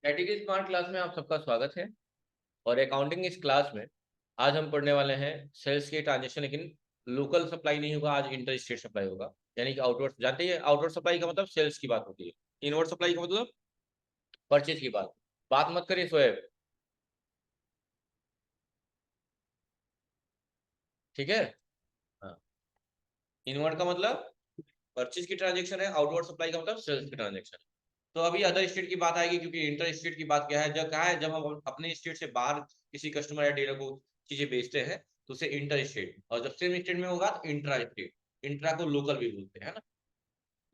Strategy smart class में आप सबका स्वागत है। और अकाउंटिंग इस क्लास में आज हम पढ़ने वाले हैं सेल्स के ट्रांजेक्शन, लेकिन लोकल सप्लाई नहीं होगा, आज इंटर स्टेट सप्लाई होगा। यानी कि आउटवर्ड, जानते हैं आउटवर्ड सप्लाई का मतलब सेल्स की बात होती है, इनवर्ड सप्लाई का मतलब परचेज की बात मत करिए शोएब, ठीक है। हाँ, इनवर्ड का मतलब परचेज की ट्रांजेक्शन है, आउटवर्ड सप्लाई का मतलब सेल्स की ट्रांजेक्शन। तो अभी अदर स्टेट की बात आएगी, क्योंकि इंटर स्टेट की बात क्या है, जब कहा है जब हम अपने स्टेट से बाहर किसी कस्टमर या डीलर को चीजें बेचते हैं तो उसे इंटर स्टेट, और जब सेम स्टेट में होगा तो इंट्रा स्टेट। इंट्रा को लोकल भी बोलते हैं ना।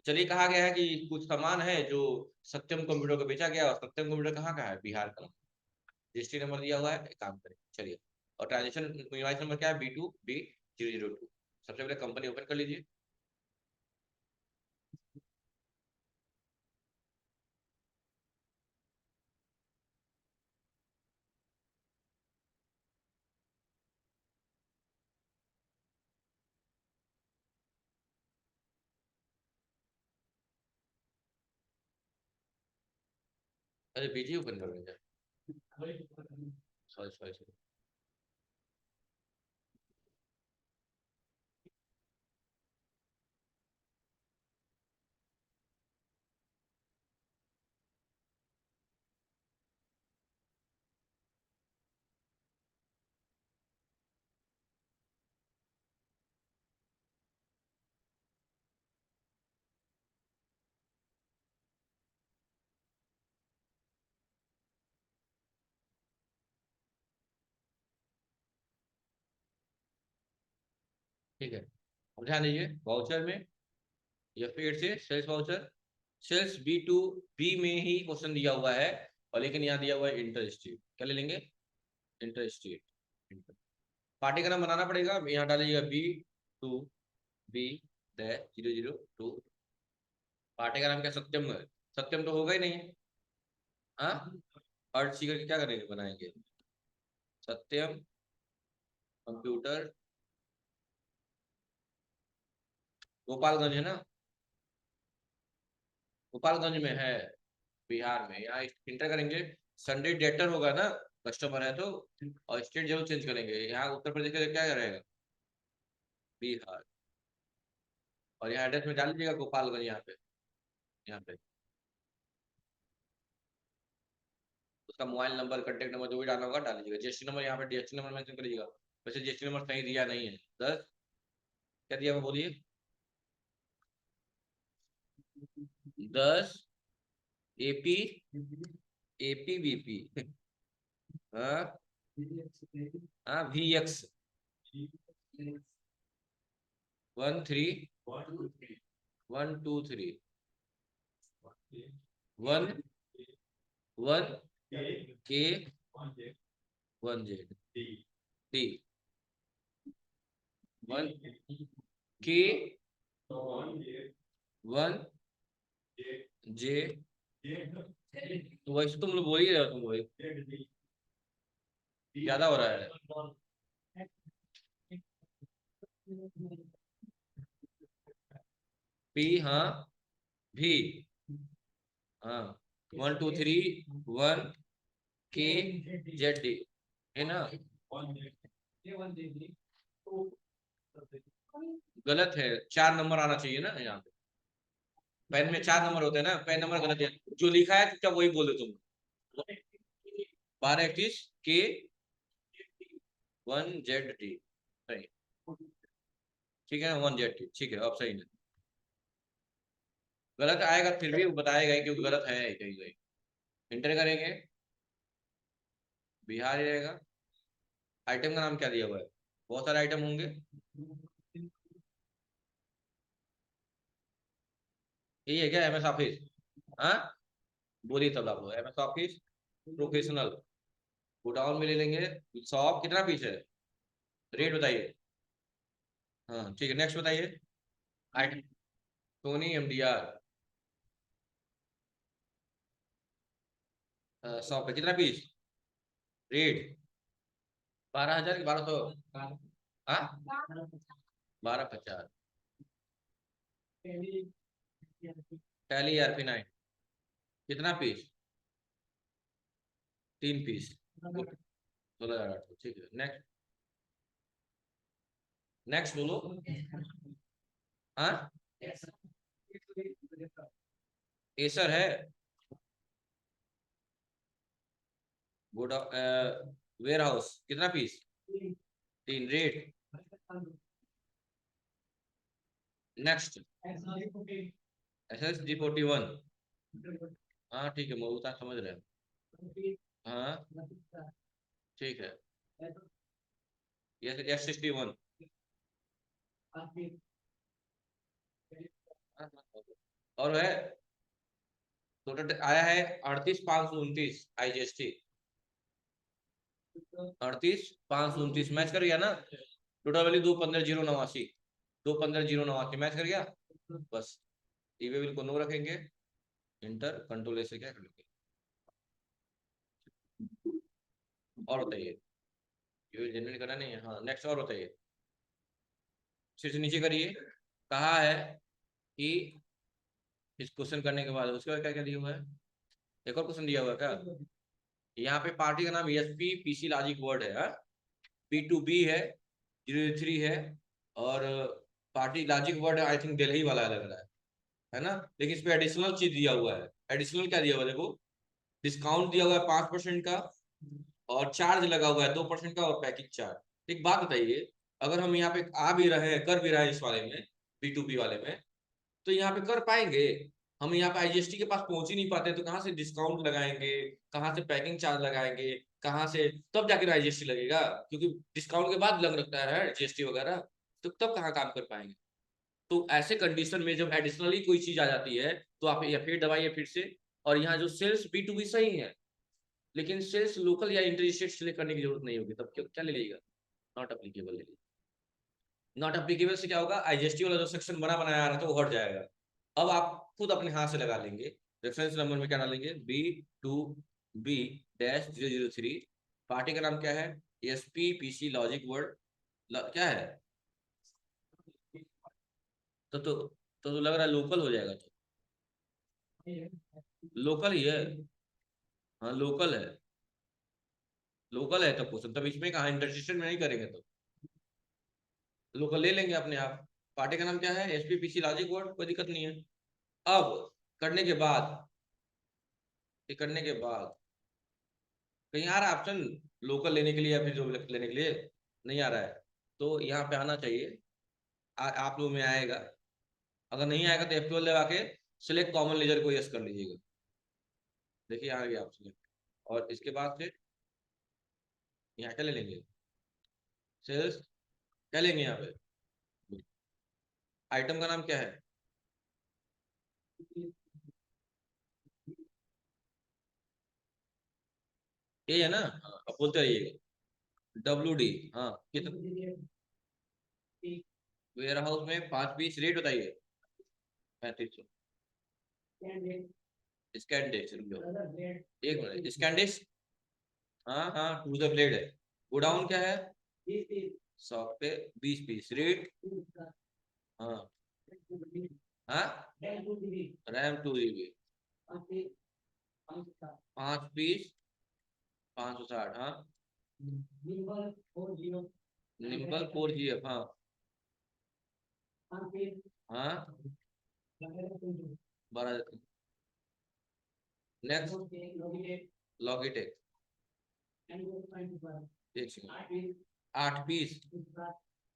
चलिए, कहा गया है कि कुछ सामान है जो सत्यम कंप्यूटर को बेचा गया, और सत्यम कंप्यूटर कहाँ का है? बिहार का। रजिस्ट्री नंबर दिया हुआ है, एक काम करें चलिए। और ट्रांजेक्शन इनवॉइस नंबर क्या है? B2B002। सबसे पहले कंपनी ओपन कर लीजिए। अरे बीजी ओपन कर लीजिए। Sorry sorry sorry. ठीक है, अब ध्यान दीजिए, वाउचर में या फिर से सेल्स वाउचर, सेल्स B2B में ही क्वेश्चन दिया हुआ है, और लेकिन यहाँ दिया हुआ है इंटर स्टेट। क्या ले लेंगे? Inter state. पार्टी का नाम बनाना पड़ेगा, यहाँ डालिएगा B2B-002। पार्टी का नाम क्या? सत्यम है। सत्यम तो होगा ही नहीं। हाँ, अर्थ सी करके क्या करेंगे, बनाएंगे सत्यम कंप्यूटर। गोपालगंज है ना? गोपालगंज में है, बिहार में। यहाँ इंटर करेंगे, संडे डेटर होगा ना, कस्टमर है तो। और स्टेट जरूर चेंज करेंगे, यहाँ उत्तर प्रदेश का क्या रहेगा? बिहार। और यहाँ एड्रेस में डाल दीजिएगा गोपालगंज, यहाँ पे उसका मोबाइल नंबर, कॉन्टेक्ट नंबर जो भी डालना होगा डाल दीजिएगा। जीएसटी नंबर यहाँ पे जीएसटी नंबर मेंशन कर दीजिएगा। वैसे जीएसटी नंबर सही दिया नहीं है। 10 क्या दिया, वो बोलिए। 10 AP, APBP। हाँ हाँ, VX 13 1 2 3 1 1 K 1Z D 1K 1J। तो वैसे तुम लोग बोल ही रहे हो, तुम वही ज्यादा हो रहा है। P, हाँ, भी, हाँ, 1 2 3 1 K Z D, है ना? गलत है, 4 नंबर आना चाहिए ना यहाँ पे। पेन में 4 नंबर होते हैं ना, पेन नंबर गलत है। जो लिखा है चुपचाप वही बोल दो तुम। 12 K 1Z D, सही। ठीक है, 1Z D, ठीक है, अब सही है। गलत आएगा फिर भी वो बताएगा ही, क्योंकि गलत है कहीं कहीं। इंटर करेंगे, बिहार ही रहेगा। आइटम का नाम क्या दिया हुआ है? बहुत सारे आइटम होंगे। यही है क्या, MS ऑफिस? हाँ, बोलिए तब आप लोग। MS ऑफिस प्रोफेशनल, गोडाउन में ले लेंगे। शॉप कितना पीस है? रेट बताइए। हाँ ठीक है, नेक्स्ट बताइए। आइटम सोनी MDR, शॉप है, कितना पीस? रेट 12,000 की 1200? हाँ, 1250। टैली ERP 9, कितना पीस? 3 पीस 16,800, ठीक है। नेक्स्ट नेक्स्ट बोलो। हाँ एसर है। गुड वेयर हाउस कितना पीस? 3 रेट। Next SSG41। हाँ ठीक है, मैं उतना समझ रहे हैं। हाँ ठीक है। S61। और है टोटल आया है 38,529 IGST। 38,529 मैच कर गया ना। Total value 215,089। 215,089 मैच कर गया। बस ईवे बिल को नो रखेंगे, इंटर कंट्रोल ऐसे क्या करेंगे। और बताइए, ये जनरेट करना नहीं है। हाँ नेक्स्ट और बताइए, फिर से नीचे करिए। कहा है कि इस क्वेश्चन करने के बाद उसके बाद क्या क्या दिया हुआ है? एक और क्वेश्चन दिया हुआ है क्या? यहाँ पे पार्टी का नाम ESP PC लॉजिक वर्ड है। P2B है, 003 है, और party logic word I think Delhi वाला लग रहा है ना। लेकिन इस पे एडिशनल चीज दिया हुआ है। एडिशनल क्या दिया हुआ है देखो, डिस्काउंट दिया हुआ है 5% का, और चार्ज लगा हुआ है 2% का, और पैकेज चार्ज। एक बात बताइए, अगर हम यहाँ पे आ भी रहे हैं, कर भी रहे हैं इस वाले में, P2B वाले में, तो यहाँ पे कर पाएंगे? हम यहाँ पे IGST के पास पहुंच ही नहीं पाते, तो कहाँ से डिस्काउंट लगाएंगे, कहाँ से पैकिंग चार्ज लगाएंगे, कहाँ से तब जाकर IGST लगेगा? क्योंकि डिस्काउंट के बाद लग रखता है GST वगैरह, तो तब कहाँ काम कर पाएंगे? तो ऐसे कंडीशन में जब एडिशनली कोई चीज आ जाती है, तो आप या फिर दबाइए फिर से। और यहाँ जो सेल्स B2B सही है, लेकिन सेल्स लोकल या इंटर स्टेट सिलेक्ट करने की जरूरत नहीं होगी, तब क्या क्या ले लीजिएगा? नॉट अप्लीकेबल ले लीजिए। नॉट अप्लीकेबल से क्या होगा, IGST वाला जो सेक्शन बना बनाया आ रहा था वो हट जाएगा। अब आप खुद अपने हाथ से लगा लेंगे। रेफरेंस नंबर में क्या डालेंगे? B2B-003। पार्टी का नाम क्या है? ESP PC लॉजिक वर्ड क्या है? तो लग रहा है लोकल हो जाएगा। तो लोकल ही है। हाँ लोकल है। लोकल है तो क्वेश्चन तब इसमें कहा इंटरसेक्शन में नहीं करेंगे तो लोकल ले लेंगे अपने आप। पार्टी का नाम क्या है? SPPC लॉजिक वर्ड, कोई दिक्कत नहीं है। अब करने के बाद, ये करने के बाद कहीं आ रहा है ऑप्शन लोकल लेने के लिए या फिर जो लेने के लिए? नहीं आ रहा है। तो यहाँ पे आना चाहिए। आप लोग में आएगा। अगर नहीं आएगा तो F12 लगा के सिलेक्ट कॉमन लेजर को यस कर लीजिएगा। देखिए आ गया ऑप्शन। और इसके बाद से यहाँ क्या ले लेंगे? सेल्स क्या लेंगे यहाँ पे? आइटम का नाम क्या है? ये है ना, हाँ, अब बोलते रहिएगा। WD। हाँ कितना? वेयर हाउस में 5 पीस, रेट बताइए। 3500। स्कैन डिश, एक मिनट, स्कैन डिश। हाँ हाँ टू द ब्लेड है। गोडाउन क्या है? शॉप पे 20 पीस, रेट? हाँ हाँ RAM 2GB 5 पीस 560। हाँ निम्बल 4GF। हाँ हाँ 12। Next Logitech. एक सेकंड, 8 पीस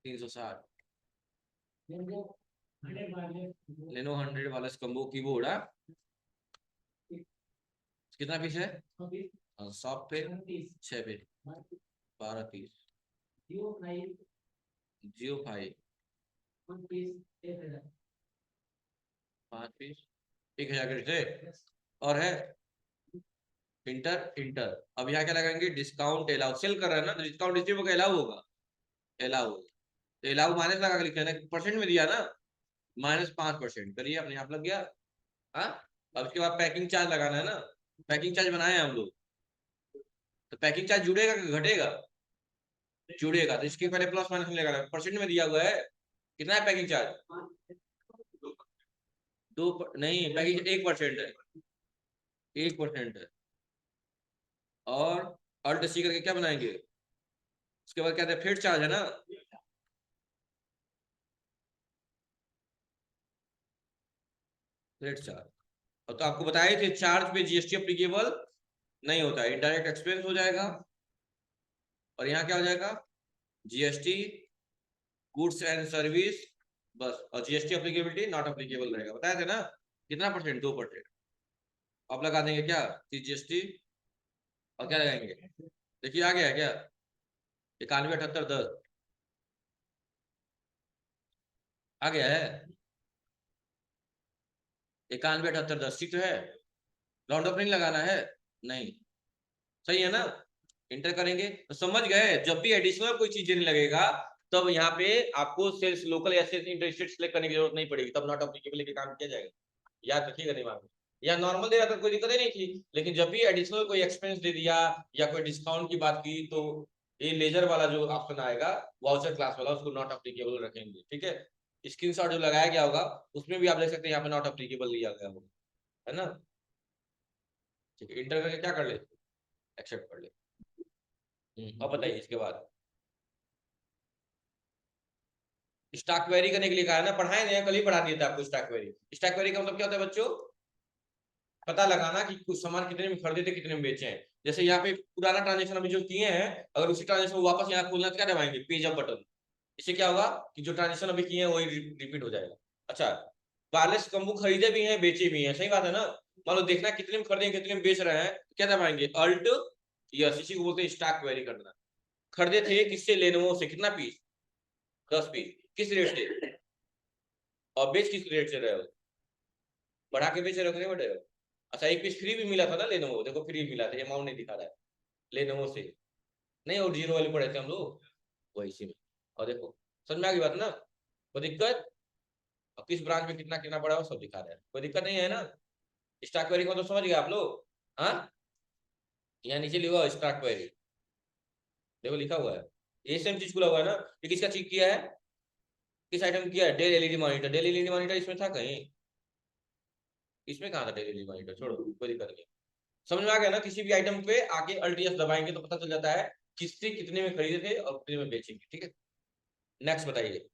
360। लेनो 100 वाला कम्बो कीबोर्ड। कितना पीस है? शॉप पे 6 पीस 12 पीस। Geo5 5 पीस 1,000 से। और है इंटर इंटर। अब यहाँ क्या लगाएंगे? डिस्काउंट अलाउ, सेल कर रहा है ना, तो डिस्काउंट इसी को अलाउ होगा। अलाउ, तो अलाउ माइनस लगा के लिखा है ना, परसेंट में दिया ना, -5% करिए, अपने आप लग गया। हाँ अब उसके बाद पैकिंग चार्ज लगाना है ना। पैकिंग चार्ज बनाए हैं हम लोग, तो पैकिंग चार्ज जुड़ेगा कि घटेगा? जुड़ेगा, तो इसके पहले प्लस माइनस में लगाना है। परसेंट में दिया हुआ है। कितना है पैकिंग चार्ज? नहीं, पैकिंग 1% है। 1% है। और अल्ट सी करके क्या बनाएंगे, उसके बाद क्या था, फेड चार्ज है ना, फेड चार्ज। और तो आपको बताए थे चार्ज पे जीएसटी अप्लीकेबल नहीं होता है, इनडायरेक्ट एक्सपेंस हो जाएगा। और यहाँ क्या हो जाएगा, जीएसटी गुड्स एंड सर्विस, बस। और जीएसटी अप्लीकेबिलिटी नॉट अप्लीकेबल रहेगा, बताया थे ना, कितना परसेंट, 2%। आप लगा देंगे क्या, जीएसटी, और क्या लगाएंगे, देखिए आ गया क्या, 91, 78, 10 आ गया है, 91, 78, 10 ठीक तो है, राउंड अप नहीं लगाना है, नहीं, सही है ना। इंटर करेंगे तो समझ गए, जब भी एडिशनल कोई चीज नहीं लगेगा तब यहाँ पे आपको सेल्स लोकल या सेल्स इंटरेस्टेड सिलेक्ट करने की जरूरत नहीं पड़ेगी, तब नॉट अप्लीकेबल के काम किया जाएगा, याद रखिएगा दिमाग में। या नॉर्मल दे रहा था कोई दिक्कत ही नहीं थी, लेकिन जब भी एडिशनल कोई एक्सपेंस दे दिया या कोई डिस्काउंट की बात की तो ये लेजर वाला जो ऑप्शन आएगा, वाउचर क्लास वाला, उसको नॉट अप्लीकेबल रखेंगे, ठीक है। स्क्रीनशॉट जो लगाया गया होगा उसमें भी आप देख सकते हैं यहाँ पे नॉट अप्लीकेबल लिया गया होगा, है ना। ठीक है, इंटर करके क्या कर ले, एक्सेप्ट कर ले। अब बताइए इसके बाद, स्टॉक क्वेरी करने के लिए कहा है ना, पढ़ाए नहीं, कल ही पढ़ा दिया था आपको स्टॉक क्वेरी। स्टॉक क्वेरी का मतलब क्या होता है बच्चों, पता लगाना कि कुछ सामान कितने में खरीदे थे, कितने में बेचे हैं। जैसे यहाँ पे पुराना ट्रांजेक्शन अभी जो किए हैं, अगर उसी ट्रांजेक्शन को वापस यहाँ खोलना तो क्या दबाएंगे, पेज अप बटन। इससे क्या होगा कि जो ट्रांजेक्शन अभी किए हैं वही रिपीट हो जाएगा। अच्छा, वायरलेस कंबू खरीदे भी हैं बेचे भी हैं, सही बात है ना। मान लो देखना कितने में खरीदे कितने में बेच रहे हैं, तो क्या दबाएंगे, अल्ट यस, इसी को बोलते हैं स्टॉक क्वेरी करना। खरीदे थे किससे, लेनोवो से, कितना पीस, 10 पीस, किस रेट से, और बेच किस रेट से रहे हो, बढ़ा के बेच रहे हो कि नहीं बढ़े हो। अच्छा, एक पीस फ्री भी मिला था ना लेनोवो, देखो फ्री मिला था, अमाउंट नहीं दिखा रहा है, लेनोवो से, नहीं वो जीरो वाले पड़े थे हम लोग, वो इसी में। और देखो समझ में आ गई बात ना, कोई दिक्कत, और किस ब्रांच में कितना कितना पड़ा है वो सब दिखा रहा है, कोई दिक्कत नहीं है ना। स्टॉक क्वेरी को तो समझ गए आप लोग, हाँ। यहाँ नीचे लिखा हुआ स्टॉक क्वेरी, देखो लिखा हुआ है, ये सेम चीज खुला हुआ है ना। ये किसका चेक किया है, किस आइटम किया है, Dell LED monitor, Dell LED monitor इसमें था कहीं, इसमें कहा था डेल एलईडी मॉनिटर, छोड़ो कोई दिक्कत नहीं। समझ में आ गया ना, किसी भी आइटम पे आके अल्टीएस दबाएंगे तो पता चल जाता है किससे कितने में खरीदे थे और कितने में बेचेंगे, ठीक है। नेक्स्ट बताइए,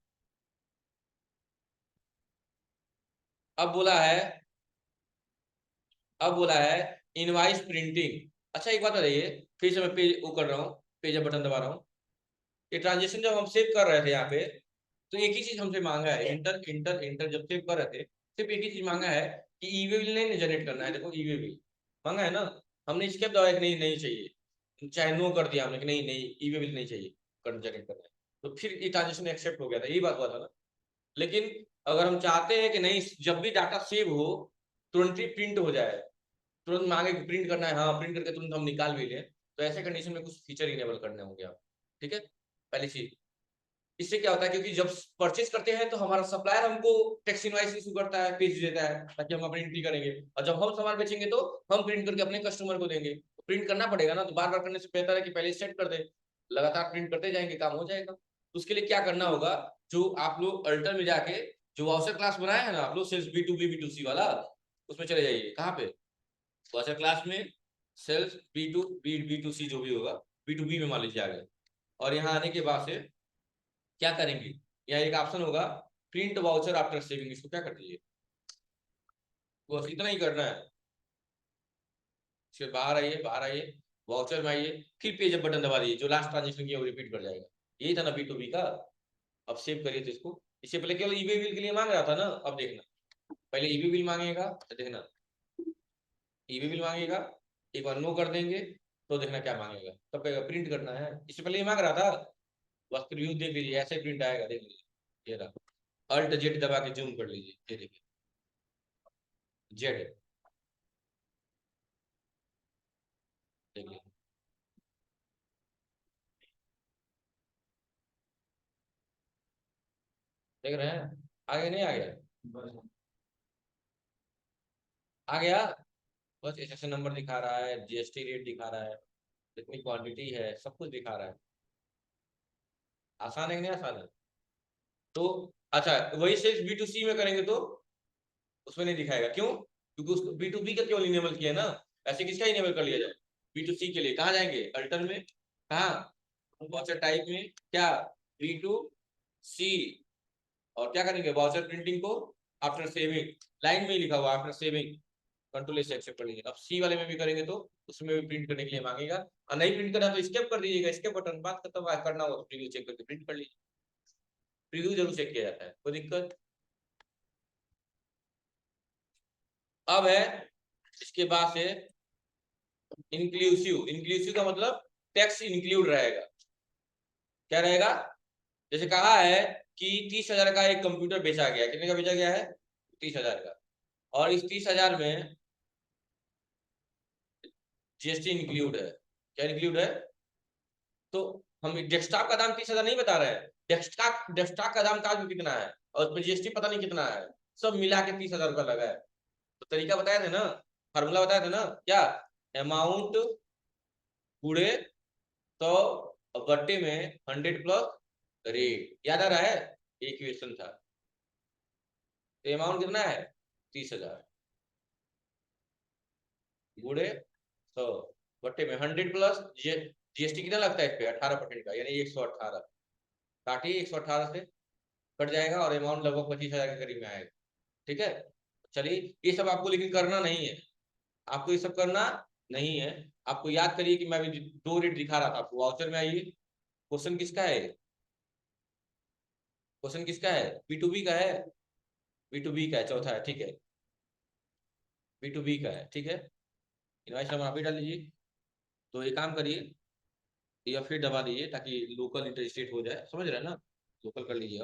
अब बोला है, अब बोला है इनवाइस प्रिंटिंग। अच्छा एक बात बताइए, फिर से मैं पेज वो कर रहा हूँ, पेज बटन दबा रहा हूँ। ये ट्रांजेक्शन जब हम सेव कर रहे थे यहाँ पे, तो एक ही चीज हमसे मांगा है, इंटर इंटर इंटर, जब सेव कर रहे थे सिर्फ एक ही चीज मांगा है कि ईवे बिल नहीं जनरेट करना है, देखो ईवे बिल मांगा है ना। हमने इसके दबाया कि नहीं नहीं चाहिए, चाहे नो कर दिया हमने कि नहीं नहीं ईवे बिल नहीं चाहिए, जनरेट करना है, तो फिर ये ट्रांजेक्शन एक्सेप्ट हो गया था, यही बात हुआ था ना। लेकिन अगर हम चाहते हैं कि नहीं, जब भी डाटा सेव हो तुरंत ही प्रिंट हो जाए, तुरंत मांगे कि प्रिंट करना है, हाँ प्रिंट करके तुरंत हम निकाल भी लें, तो ऐसे कंडीशन में कुछ फीचर इनेबल करने होंगे आप, ठीक है। पहली चीज, इससे क्या होता है, क्योंकि जब परचेज करते हैं तो हमारा सप्लायर हमको टैक्स इनवॉइस इशू करता है, पेज देता है ताकि हम प्रिंट भी करेंगे, और जब हम सामान बेचेंगे तो हम प्रिंट करके अपने कस्टमर को देंगे, तो प्रिंट करना पड़ेगा ना, तो बार बार करने से बेहतर है कि पहले सेट कर दे, लगातार प्रिंट करते जाएंगे, काम हो जाएगा। तो उसके लिए क्या करना होगा, जो आप लोग अल्टर में जाके जो वाउचर क्लास बनाया है ना आप लोग, सेल्स B2B B2C वाला, उसमें चले जाइए, कहाँ पे, वाउचर क्लास में, सेल्स B2B B2C जो भी होगा, B2B में मान लीजिए आ गए। और यहाँ आने के बाद से क्या करेंगे, या एक ऑप्शन होगा प्रिंट वाउचर आफ्टर सेविंग, इसको क्या कर दीजिए, बस इतना ही करना है। फिर बाहर आइए, बाहर आइए, वाउचर में आइए, फिर पेज अप बटन दबा दीजिए, जो लास्ट ट्रांजेक्शन किया वो रिपीट कर जाएगा। यही था ना B2B का। अब सेव करिए तो इसको, इससे पहले केवल ईबे बिल के लिए मांग रहा था ना, अब देखना, पहले ईबे बिल मांगेगा तो देखना, ईबे बिल मांगेगा, एक बार नो कर देंगे तो देखना क्या मांगेगा, तब कहेगा प्रिंट करना है, इससे पहले ये मांग रहा था, बस रिव्यू देख लीजिए, ऐसे प्रिंट आएगा, देख लीजिए, ये रहा, अल्ट जेड दबा के जूम कर लीजिए, ये देखिए, जेड, देख लीजिए, देख रहे हैं, आगे नहीं आ गया, आ गया, बस एसेसन नंबर दिखा रहा है, जीएसटी रेट दिखा रहा है, कितनी क्वांटिटी है, सब कुछ दिखा रहा है। आसान है कि नहीं आसान है, तो अच्छा वही सेल्स B2C में करेंगे तो उसमें नहीं दिखाएगा, क्यों, क्योंकि उसको B2B का केवल इनेबल किया है ना, ऐसे किसका इनेबल कर लिया जाए, B2C के लिए कहाँ जाएंगे, अल्टर में, कहाँ वाउचर टाइप में, क्या B2C, और क्या करेंगे वाउचर प्रिंटिंग को आफ्टर सेविंग, लाइन में ही लिखा हुआ आफ्टर सेविंग, कंट्रोल से एक्सेप्ट कर लीजिए। अब सी वाले में भी करेंगे तो उसमें भी प्रिंट करने के लिए मांगेगा, और नहीं प्रिंट करना तो स्केप कर दीजिएगा, स्केप बटन, बात खत्म, करना हो तो प्रीव्यू चेक करके प्रिंट कर लीजिए, प्रीव्यू जरूर चेक किया जाता है, कोई दिक्कत। अब है इसके बाद से इंक्लूसिव, इंक्लूसिव का मतलब टैक्स इंक्लूड रहेगा, क्या रहेगा, जैसे कहा है कि 30,000 का एक कंप्यूटर बेचा गया, कितने का बेचा गया है, 30,000 का, और इस 30,000 में जीएसटी इंक्लूड है, क्या इंक्लूड है, तो हम डेस्कटॉप का दाम 30,000 नहीं बता रहे हैं, डेस्कटॉप डेस्कटॉप का दाम का कितना है, और उसमें जीएसटी पता नहीं कितना है, सब मिला के 30,000 रुपया लगा है। तो तरीका बताया था ना, फार्मूला बताया था ना, क्या, अमाउंट गुड़े तो बट्टे में 100 प्लस रेट, याद आ रहा है, एक क्वेश्चन था, तो अमाउंट कितना है 30,000 गुड़े 100 बट्टे में 100 प्लस जीएसटी कितना लगता है इस पे 18% का, यानी 118, काटिए 118 से कट जाएगा, और अमाउंट लगभग 25,000 के करीब में आएगा, ठीक है। चलिए ये सब आपको लेकिन करना नहीं है, आपको ये सब करना नहीं है, आपको याद करिए कि मैं अभी दो रेट दिखा रहा था आपको, वाउचर में आइए, क्वेश्चन किसका है, क्वेश्चन किसका है, B2B का है, B2B का है, चौथा है, ठीक है, B2B का है, ठीक है, इनवाइस नंबर आप ही डाल लीजिए, तो ये काम करिए, या फिर दबा दीजिए ताकि लोकल इंटर स्टेट हो जाए, समझ रहे हैं ना, लोकल कर लीजिए,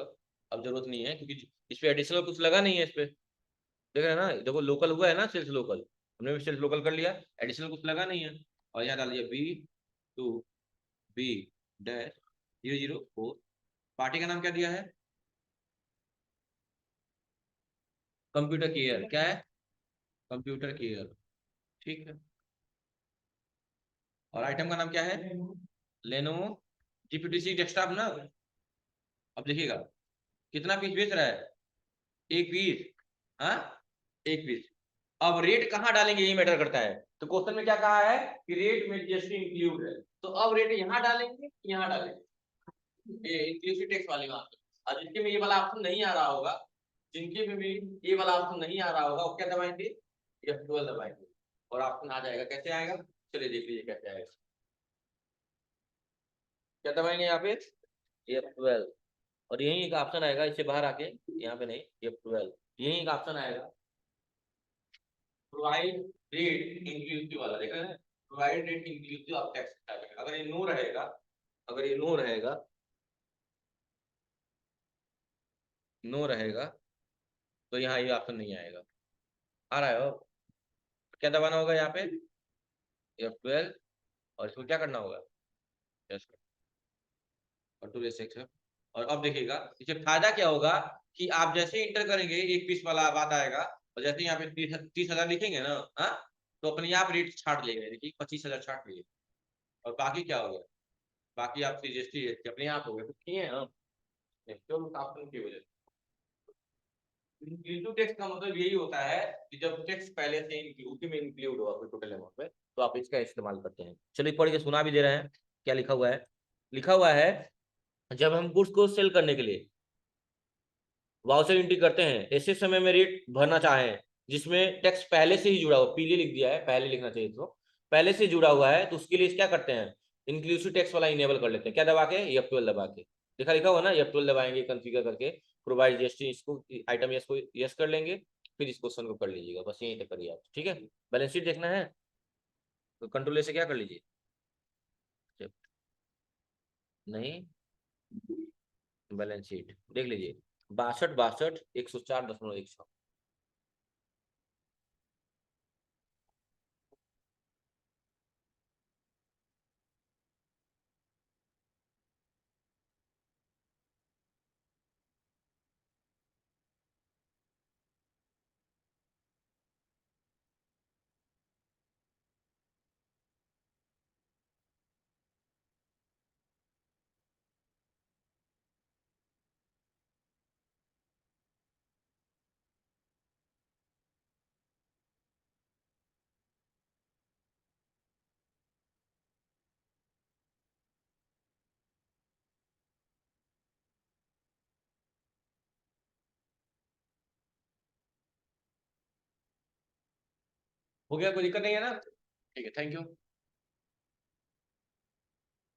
अब जरूरत नहीं है क्योंकि इस पे एडिशनल कुछ लगा नहीं है इस पे, देख रहे हैं ना, देखो लोकल हुआ है ना, सेल्स लोकल, हमने भी सेल्स लोकल कर लिया, एडिशनल कुछ लगा नहीं है, और यहाँ डाल दिया B2B-004, पार्टी का नाम क्या दिया है, कंप्यूटर केयर, क्या है, कंप्यूटर केयर, ठीक है, और आइटम का नाम क्या है, लेनोवो GPTC डेस्कटॉप ना। अब देखिएगा कितना पीस बेच रहा है, एक पीस, हाँ एक पीस, अब रेट कहाँ डालेंगे ये मैटर करता है, तो क्वेश्चन में क्या कहा है कि रेट में जीएसटी इंक्लूड है, तो अब रेट यहाँ डालेंगे, यहाँ डालेंगे, ये इंक्लूसिव टैक्स वाले वहां पे, और जिनके में ये वाला ऑप्शन नहीं आ रहा होगा, जिनके में भी ये वाला ऑप्शन नहीं आ रहा होगा, वो क्या दबाएंगे, F12 दबाएंगे, और ऑप्शन आ जाएगा, कैसे आएगा, चलिए देख लीजिए कैसे आएगा, क्या दबाएंगे यहाँ पे F12, और यही एक ऑप्शन आएगा, इससे बाहर आके, यहाँ पे नहीं, F12 यही एक ऑप्शन आएगा, प्रोवाइड रेट इंक्लूसिव वाला, देखा है, provide rate inclusive of tax, अगर ये नो रहेगा, अगर ये नो रहेगा, नो रहेगा, तो यहाँ ये ऑप्शन नहीं आएगा, आ रहा है अब, क्या दबाना होगा यहाँ पे F12, और इसको क्या करना होगा, यस, कंट्रोल एस एक्स, और अब देखिएगा इससे फायदा क्या होगा, कि आप जैसे ही इंटर करेंगे एक पीस वाला बात आएगा, और जैसे यहाँ पे 30,000 लिखेंगे ना, हाँ, तो अपने आप रेट छाट लेगा, देखिए 25,000 छाट लिए, और बाकी क्या हो गया, बाकी आपकी जीएसटी अपने आप हो गए, तो किए हैं हम, क्यों आपकी वजह से, इंक्लूसिव टैक्स का मतलब यही होता है कि जब टैक्स पहले से उसी में इंक्लूड हुआ कोई टोटल अमाउंट में, तो आप इसका इस्तेमाल करते हैं। चलिए पढ़ के सुना भी दे रहे हैं, क्या लिखा हुआ है, लिखा हुआ है जब हम गुड्स को सेल करने के लिए वाउचर एंट्री करते हैं, ऐसे समय में रेट भरना चाहें जिसमें टैक्स पहले से ही जुड़ा हुआ, पीले लिख दिया है, पहले लिखना चाहिए, तो पहले से जुड़ा हुआ है, तो उसके लिए क्या करते हैं, इंक्लूसिव टैक्स वाला इनेबल कर लेते हैं, क्या दबा के F12 दबा के, देखा लिखा हुआ ना, F12 दबाएंगे कॉन्फ़िगर करके, प्रोवाइड जीएसटी, इसको आइटम यस को यस कर लेंगे, फिर इस क्वेश्चन को कर लीजिएगा, बस यहीं तक करिए आप, ठीक है, बैलेंस शीट देखना है तो कंट्रोल से क्या कर लीजिए, नहीं, बैलेंस शीट देख लीजिए, 62 62 104.16, हो गया, कोई दिक्कत नहीं है ना? ठीक है, थैंक यू।